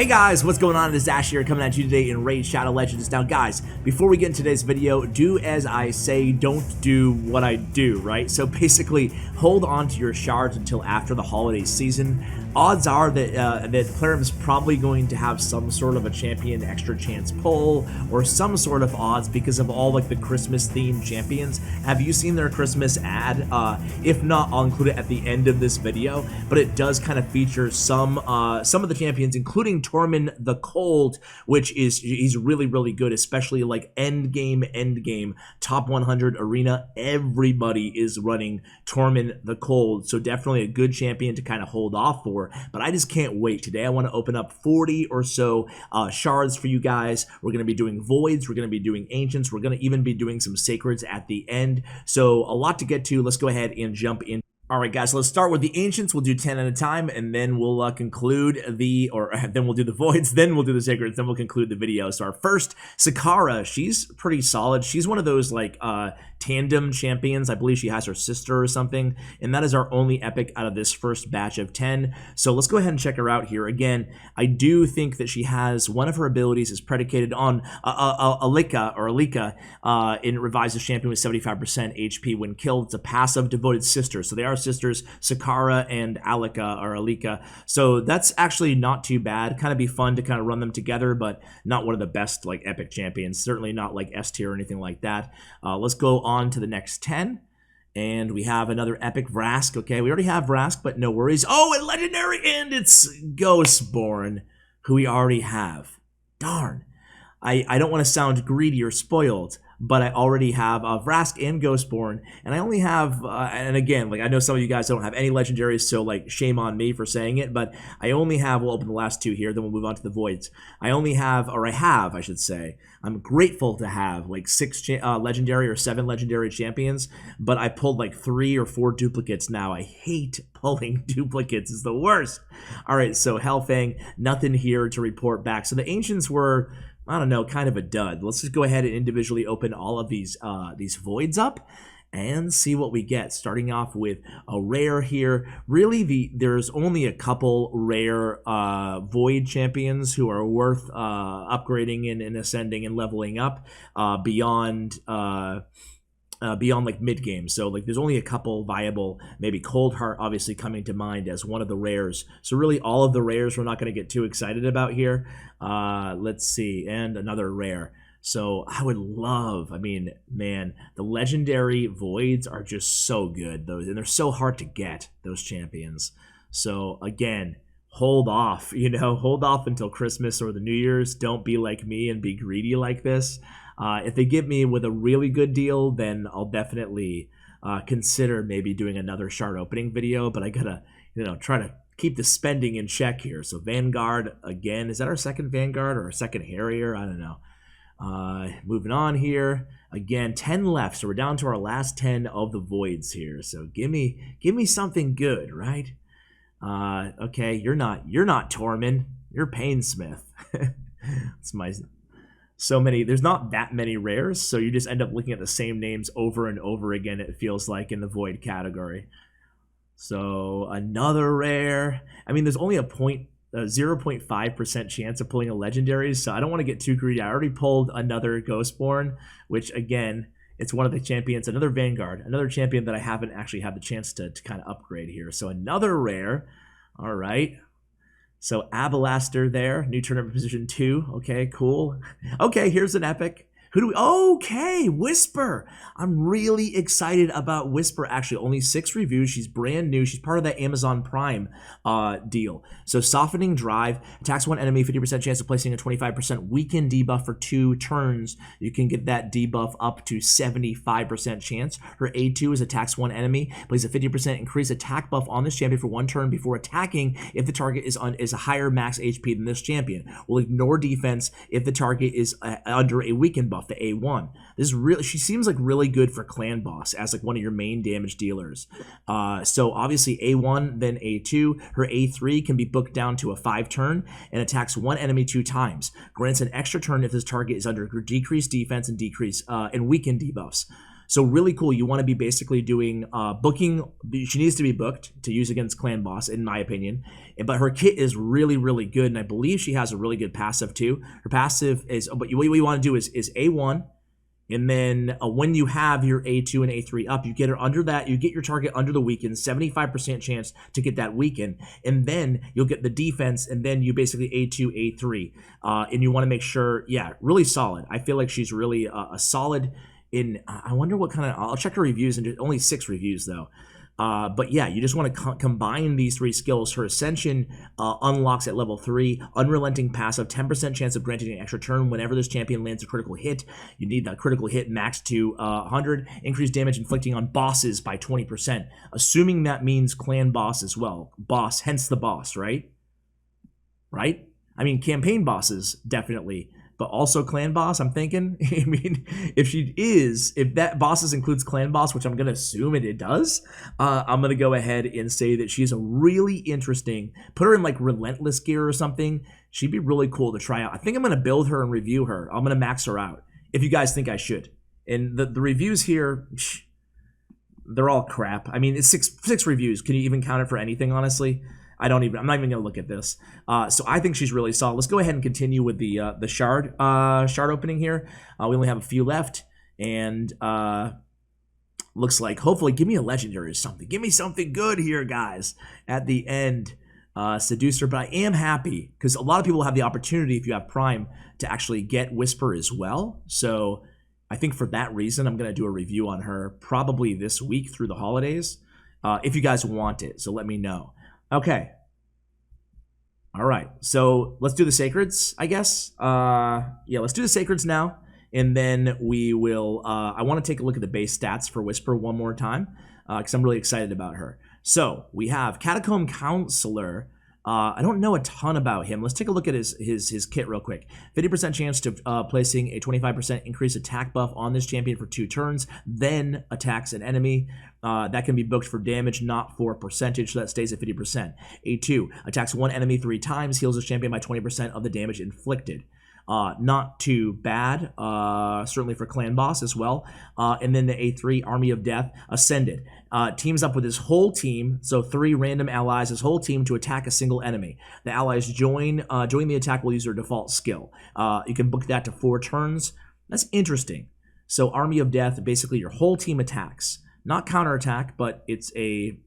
Hey guys, what's going on? It is Ash here coming at you today in Raid Shadow Legends. Now guys, before we get into today's video, do as I say, don't do what I do, right? So basically, hold on to your shards until after the holiday season. Odds are that that Clarim's probably going to have some sort of a champion extra chance pull or some sort of odds because of all like the Christmas themed champions. Have you seen their Christmas ad? If not, I'll include it at the end of this video, but it does kind of feature some of the champions, including Tormund the Cold, which is he's really good, especially like end game top 100 arena. Everybody is running Tormund the Cold, so definitely a good champion to kind of hold off for. But I just can't wait. Today I want to open up 40 or so shards for you guys. We're going to be doing voids, we're going to be doing ancients, we're going to even be doing some sacreds at the end. So a lot to get to. Let's go ahead and jump in. Alright guys, so let's start with the ancients. We'll do 10 at a time, and then we'll conclude then we'll do the voids, then we'll do the sacreds, then we'll conclude the video. So our first, Saqqara, she's pretty solid. She's one of those like tandem champions. I believe she has her sister or something, and that is our only epic out of this first batch of 10. So let's go ahead and check her out here. Again, I do think that she has one of her abilities is predicated on Alika, in revives the champion with 75% HP when killed. It's a passive devoted sister, so they are sisters, Saqqara and Alika. So that's actually not too bad. Kind of be fun to kind of run them together, but not one of the best like epic champions. Certainly not like S tier or anything like that. Let's go on to the next 10. And we have another epic Vrask. Okay, we already have Vrask, but no worries. Oh, and legendary, and it's Ghostborn, who we already have. Darn. I don't want to sound greedy or spoiled, but I already have Vrask and Ghostborn, and I only have, and again, like I know some of you guys don't have any legendaries, so like shame on me for saying it, but I only have, we'll open the last two here, then we'll move on to the voids. I have, I should say, I'm grateful to have like 6 legendary or 7 legendary champions, but I pulled like 3 or 4 duplicates now. I hate pulling duplicates, it's the worst. All right, so Hellfang, nothing here to report back. So the ancients were, I don't know, kind of a dud. Let's just go ahead and individually open all of these voids up and see what we get. Starting off with a rare here. Really, there's only a couple rare void champions who are worth upgrading and ascending and leveling up beyond like mid game. So like there's only a couple viable, maybe Coldheart obviously coming to mind as one of the rares. So really all of the rares we're not going to get too excited about here. Let's see, and another rare. So I would love, I mean, man, the legendary voids are just so good, those, and they're so hard to get, those champions. So again, hold off, hold off until Christmas or the New Year's. Don't be like me and be greedy like this. If they give me with a really good deal, then I'll definitely consider maybe doing another shard opening video, but I gotta, try to keep the spending in check here. So Vanguard, again, is that our second Vanguard or our second Harrier? I don't know. Moving on here. Again, 10 left, so we're down to our last 10 of the voids here. So give me something good, right? Okay, you're not Tormund, you're Painsmith. It's my... So many, there's not that many rares, so you just end up looking at the same names over and over again, it feels like, in the void category. So another rare. I mean, there's only a 0.5% chance of pulling a legendary, so I don't want to get too greedy. I already pulled another Ghostborn, which again, it's one of the champions, another Vanguard, another champion that I haven't actually had the chance to kind of upgrade here. So another rare. All right. So Abalaster there, new tournament position 2. Okay, cool. Okay, here's an epic. Who do we... Okay, Whisper. I'm really excited about Whisper, actually. Only 6 reviews. She's brand new. She's part of that Amazon Prime deal. So Softening Drive. Attacks one enemy, 50% chance of placing a 25% weaken debuff for 2 turns. You can get that debuff up to 75% chance. Her A2 is attacks one enemy. Places a 50% increased attack buff on this champion for 1 turn before attacking if the target is a higher max HP than this champion. Will ignore defense if the target is under a weaken buff. The A1. This is really, she seems like really good for clan boss as like one of your main damage dealers. So obviously A1, then A2. Her A3 can be booked down to a 5 turn and attacks 1 enemy 2 times. Grants an extra turn if this target is under decreased defense and decrease and weakened debuffs. So really cool. You want to be basically doing booking. She needs to be booked to use against clan boss, in my opinion. But her kit is really, really good, and I believe she has a really good passive too. Her passive is, but what you want to do is A1, and then when you have your A2 and A3 up, you get her under that. You get your target under the weaken, 75% chance to get that weaken, and then you'll get the defense, and then you basically A2, A3, and you want to make sure, yeah, really solid. I feel like she's really a solid. I wonder what kind of, I'll check her reviews, and only 6 reviews though. But yeah, you just want to combine these 3 skills. Her Ascension unlocks at level 3, Unrelenting passive, 10% chance of granting an extra turn whenever this champion lands a critical hit. You need that critical hit maxed to 100, increased damage inflicting on bosses by 20%, assuming that means clan boss as well. Boss, hence the boss, right? Right? I mean, campaign bosses, definitely. But also clan boss, I'm thinking. I mean, if that bosses includes clan boss, which I'm going to assume it does, I'm going to go ahead and say that she's a really interesting, put her in like Relentless gear or something. She'd be really cool to try out. I think I'm going to build her and review her. I'm going to max her out, if you guys think I should. And the reviews here, they're all crap. I mean, it's six reviews. Can you even count it for anything, honestly? I'm not even gonna look at this. So I think she's really solid. Let's go ahead and continue with the shard opening here. We only have a few left, and looks like hopefully give me a legendary or something. Give me something good here, guys. At the end, Seducer. But I am happy because a lot of people have the opportunity, if you have Prime, to actually get Whisper as well. So I think for that reason, I'm gonna do a review on her probably this week through the holidays. If you guys want it, so let me know. Okay. All right. So let's do the sacreds, I guess. Yeah, let's do the sacreds now. And then we will, I want to take a look at the base stats for Whisper one more time, because I'm really excited about her. So we have Catacomb Counselor. I don't know a ton about him. Let's take a look at his kit real quick. 50% chance to placing a 25% increased attack buff on this champion for 2 turns, then attacks an enemy. That can be booked for damage, not for percentage, so that stays at 50%. A2, attacks 1 enemy 3 times, heals this champion by 20% of the damage inflicted. Not too bad, certainly for clan boss as well. And then the A3, Army of Death, Ascended. Teams up with his whole team, so 3 random allies, his whole team, to attack a single enemy. The allies join the attack will use their default skill. You can book that to 4 turns. That's interesting. So Army of Death, basically your whole team attacks. Not counterattack, but it's a,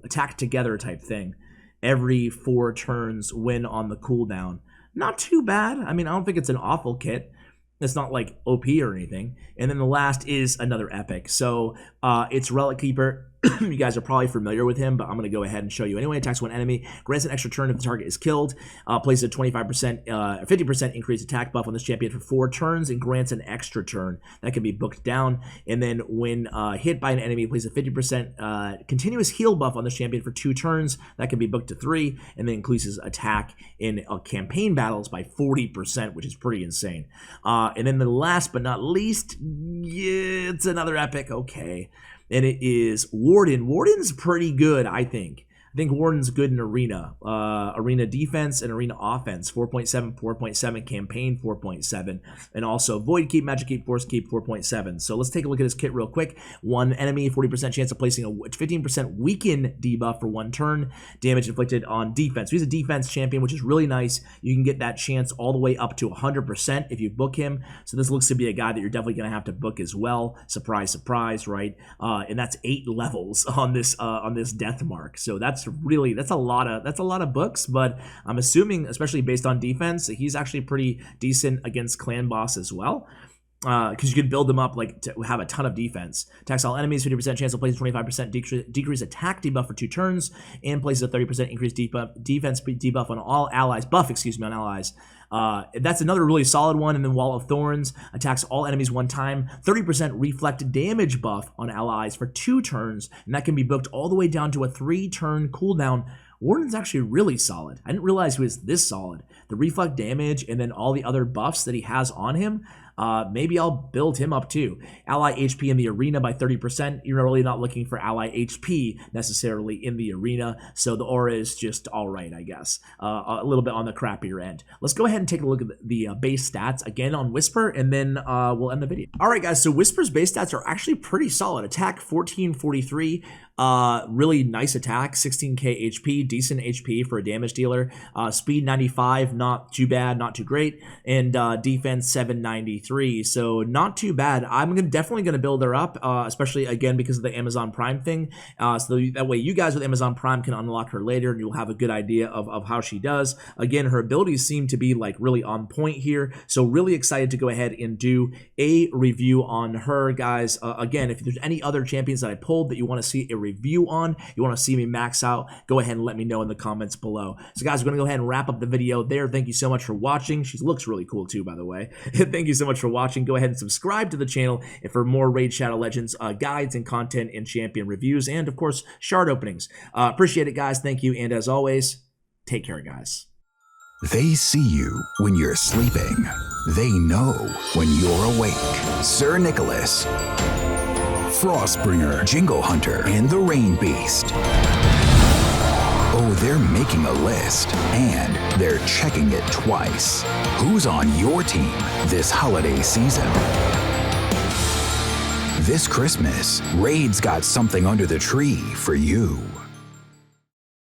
attack together type thing. Every 4 turns when on the cooldown. Not too bad. I mean, I don't think it's an awful kit. It's not like OP or anything. And then the last is another epic. So it's Relic Keeper. You guys are probably familiar with him, but I'm going to go ahead and show you. Anyway, attacks 1 enemy, grants an extra turn if the target is killed, places a 25%, 50% increased attack buff on this champion for 4 turns, and grants an extra turn. That can be booked down. And then when hit by an enemy, places a 50% continuous heal buff on this champion for 2 turns. That can be booked to 3, and then increases attack in campaign battles by 40%, which is pretty insane. And then the last but not least, yeah, it's another epic. Okay. And it is Warden. Warden's pretty good, I think. I think Warden's good in Arena. Arena defense and Arena offense. 4.7, 4.7, campaign 4.7. And also Void Keep, Magic Keep, Force Keep 4.7. So let's take a look at his kit real quick. 1 enemy, 40% chance of placing a 15% weaken debuff for 1 turn. Damage inflicted on defense. So he's a defense champion, which is really nice. You can get that chance all the way up to 100% if you book him. So this looks to be a guy that you're definitely going to have to book as well. Surprise, surprise, right? And that's 8 levels on this death mark. So that's a lot of books, but I'm assuming, especially based on defense, he's actually pretty decent against clan boss as well, because you could build them up like to have a ton of defense. Attacks all enemies, 50% chance of placing 25% decrease attack debuff for 2 turns, and places a 30% increased defense debuff on all allies, on allies. That's another really solid one. And then Wall of Thorns, attacks all enemies 1 time, 30% reflect damage buff on allies for 2 turns, and that can be booked all the way down to a 3-turn cooldown. Warden's actually really solid. I didn't realize he was this solid. The reflect damage and then all the other buffs that he has on him, maybe I'll build him up too. Ally HP in the arena by 30%. You're really not looking for ally HP necessarily in the arena, so the aura is just all right, I guess. A little bit on the crappier end. Let's go ahead ahead and take a look at the base stats again on Whisper, and then we'll end the video. All right, guys, so Whisper's base stats are actually pretty solid. Attack 1443, really nice attack, 16k HP, decent HP for a damage dealer. Speed 95, not too bad, not too great, and defense 793, so not too bad. I'm definitely gonna build her up, especially again because of the Amazon Prime thing, so that way you guys with Amazon Prime can unlock her later, and you'll have a good idea of how she does. Again, her abilities seem to be like really on point here, so really excited to go ahead and do a review on her, guys. Again, if there's any other champions that I pulled that you want to see a review on, you want to see me max out, go ahead and let me know in the comments below. So guys, we're gonna go ahead and wrap up the video there. Thank you so much for watching. She looks really cool too, by the way. Thank you so much for watching. Go ahead and subscribe to the channel and for more Raid Shadow Legends guides and content and champion reviews, and of course shard openings. Appreciate it, guys. Thank you, and as always, take care, guys. They see you when you're sleeping. They know when you're awake. Sir Nicholas, Frostbringer, Jingle Hunter, and the Rain Beast. Oh, they're making a list, and they're checking it twice. Who's on your team this holiday season? This Christmas, Raid's got something under the tree for you.